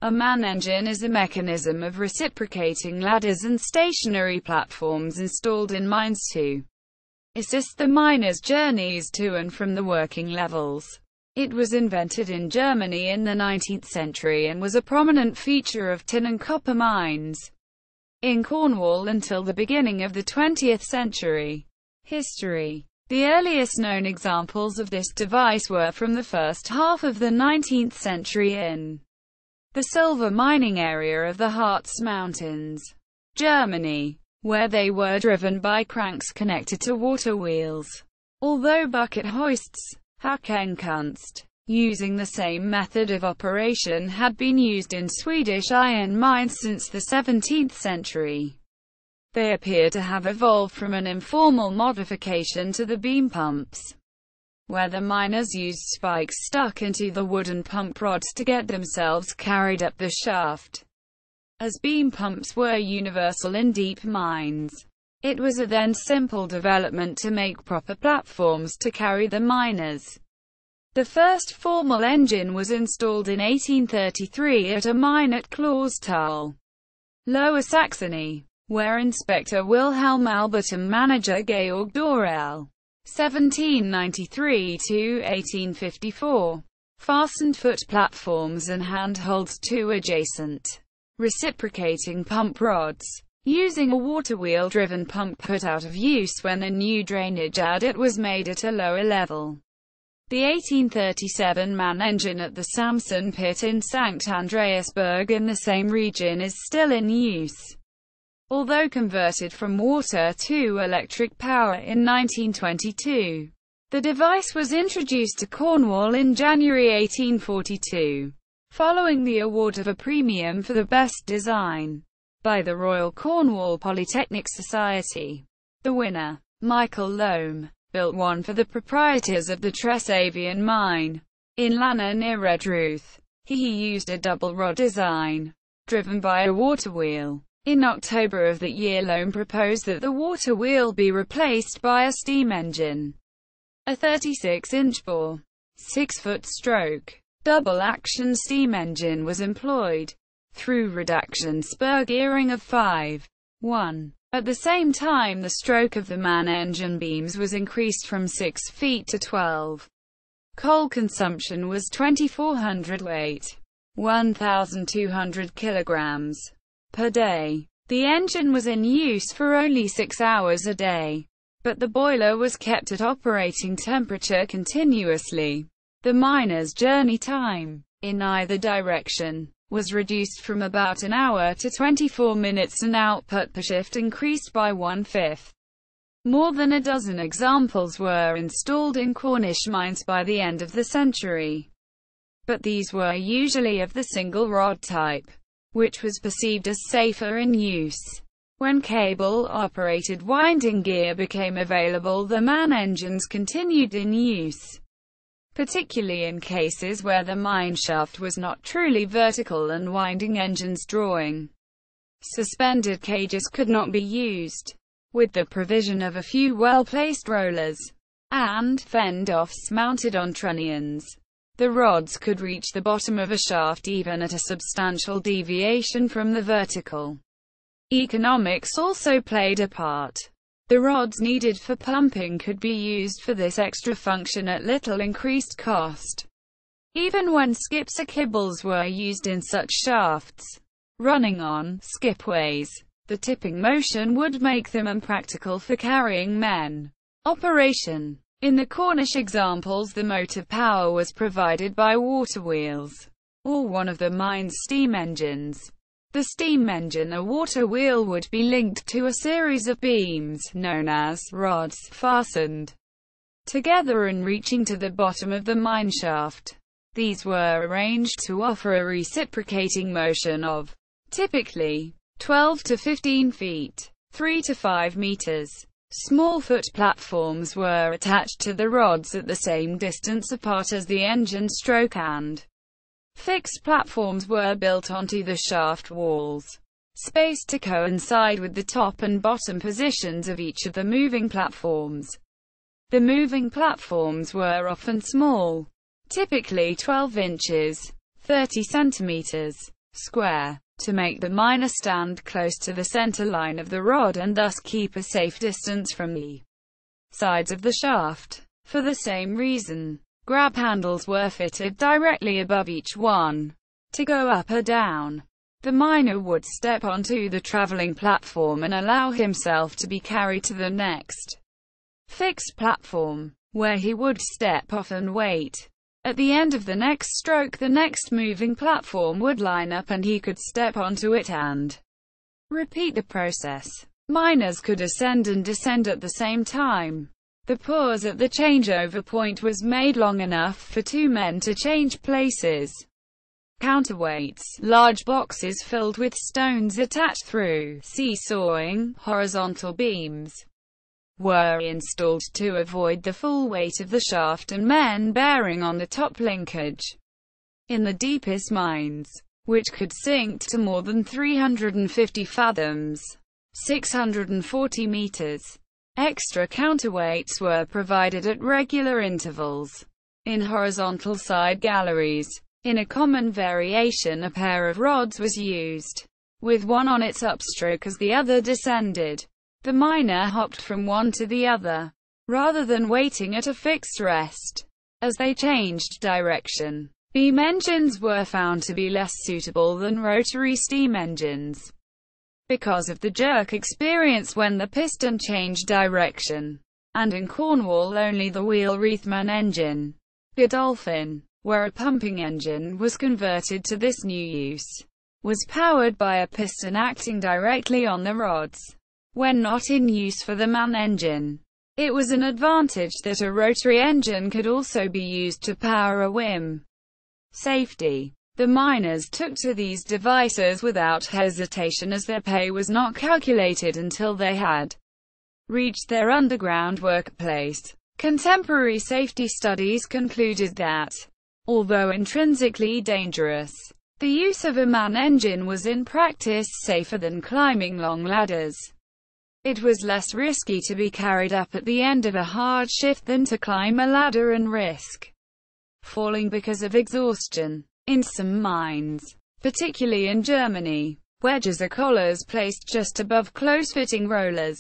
A man engine is a mechanism of reciprocating ladders and stationary platforms installed in mines to assist the miners' journeys to and from the working levels. It was invented in Germany in the 19th century and was a prominent feature of tin and copper mines in Cornwall until the beginning of the 20th century. History. The earliest known examples of this device were from the first half of the 19th century in the silver mining area of the Harz Mountains, Germany, where they were driven by cranks connected to water wheels. Although bucket hoists, Hackenkunst, using the same method of operation had been used in Swedish iron mines since the 17th century, they appear to have evolved from an informal modification to the beam pumps, where the miners used spikes stuck into the wooden pump rods to get themselves carried up the shaft. As beam pumps were universal in deep mines, it was a then simple development to make proper platforms to carry the miners. The first formal engine was installed in 1833 at a mine at Clausthal, Lower Saxony, where Inspector Wilhelm Albert and manager Georg Dorel, 1793 to 1854, fastened foot platforms and handholds to adjacent reciprocating pump rods, using a water wheel-driven pump put out of use when a new drainage adit was made at a lower level. The 1837 man engine at the Samson pit in St. Andreasburg in the same region is still in use, although converted from water to electric power in 1922. The device was introduced to Cornwall in January 1842, following the award of a premium for the best design by the Royal Cornwall Polytechnic Society. The winner, Michael Loam, built one for the proprietors of the Tresavian mine in Lanna near Redruth. He used a double-rod design, driven by a water wheel. In October of that year, Loam proposed that the water wheel be replaced by a steam engine. A 36-inch bore, 6-foot stroke, double-action steam engine was employed, through reduction spur gearing of 5:1. At the same time, the stroke of the man engine beams was increased from 6 feet to 12. Coal consumption was 2,400 weight, 1,200 kilograms per day. The engine was in use for only 6 hours a day, but the boiler was kept at operating temperature continuously. The miner's journey time, in either direction, was reduced from about an hour to 24 minutes and output per shift increased by 1/5. More than a dozen examples were installed in Cornish mines by the end of the century, but these were usually of the single-rod type, which was perceived as safer in use. When cable-operated winding gear became available, the man engines continued in use, particularly in cases where the mine shaft was not truly vertical and winding engines drawing suspended cages could not be used. With the provision of a few well-placed rollers and fend-offs mounted on trunnions, the rods could reach the bottom of a shaft even at a substantial deviation from the vertical. Economics also played a part. The rods needed for pumping could be used for this extra function at little increased cost. Even when skips or kibbles were used in such shafts, running on skipways, the tipping motion would make them impractical for carrying men. Operation. In the Cornish examples, the motive power was provided by water wheels, or one of the mine's steam engines. The steam engine or water wheel would be linked to a series of beams, known as rods, fastened together and reaching to the bottom of the mine shaft. These were arranged to offer a reciprocating motion of, typically, 12 to 15 feet, 3 to 5 meters. Small foot platforms were attached to the rods at the same distance apart as the engine stroke, and fixed platforms were built onto the shaft walls, spaced to coincide with the top and bottom positions of each of the moving platforms. The moving platforms were often small, typically 12 inches, 30 centimeters, square, to make the miner stand close to the center line of the rod and thus keep a safe distance from the sides of the shaft. For the same reason, grab handles were fitted directly above each one. To go up or down, the miner would step onto the traveling platform and allow himself to be carried to the next fixed platform, where he would step off and wait. At the end of the next stroke, the next moving platform would line up and he could step onto it and repeat the process. Miners could ascend and descend at the same time. The pause at the changeover point was made long enough for two men to change places. Counterweights, large boxes filled with stones attached through seesawing horizontal beams, were installed to avoid the full weight of the shaft and men bearing on the top linkage. In the deepest mines, which could sink to more than 350 fathoms, 640 meters, extra counterweights were provided at regular intervals. In horizontal side galleries, in a common variation, a pair of rods was used, with one on its upstroke as the other descended. The miner hopped from one to the other, rather than waiting at a fixed rest, as they changed direction. Beam engines were found to be less suitable than rotary steam engines, because of the jerk experience when the piston changed direction, and in Cornwall only the wheel Reithman engine, Godolphin, where a pumping engine was converted to this new use, was powered by a piston acting directly on the rods. When not in use for the man engine, it was an advantage that a rotary engine could also be used to power a whim. Safety. The miners took to these devices without hesitation, as their pay was not calculated until they had reached their underground workplace. Contemporary safety studies concluded that, although intrinsically dangerous, the use of a man engine was in practice safer than climbing long ladders. It was less risky to be carried up at the end of a hard shift than to climb a ladder and risk falling because of exhaustion. In some mines, particularly in Germany, wedges or collars placed just above close-fitting rollers,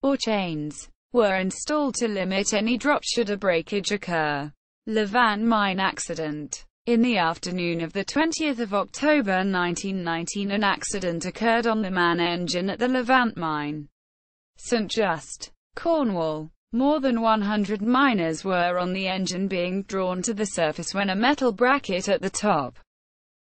or chains, were installed to limit any drop should a breakage occur. Levant mine accident. In the afternoon of the 20th of October 1919, an accident occurred on the man engine at the Levant mine, St. Just, Cornwall. More than 100 miners were on the engine being drawn to the surface when a metal bracket at the top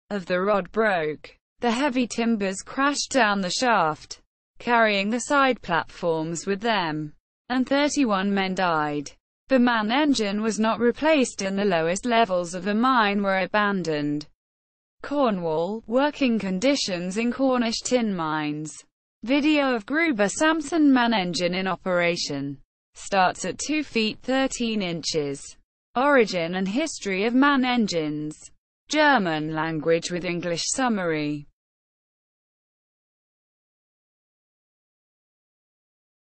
of the rod broke. The heavy timbers crashed down the shaft, carrying the side platforms with them, and 31 men died. The man engine was not replaced and the lowest levels of the mine were abandoned. Cornwall, working conditions in Cornish tin mines. Video of Gruber Samson man engine in operation. Starts at 2 feet 13 inches. Origin and history of man engines. German language with English summary.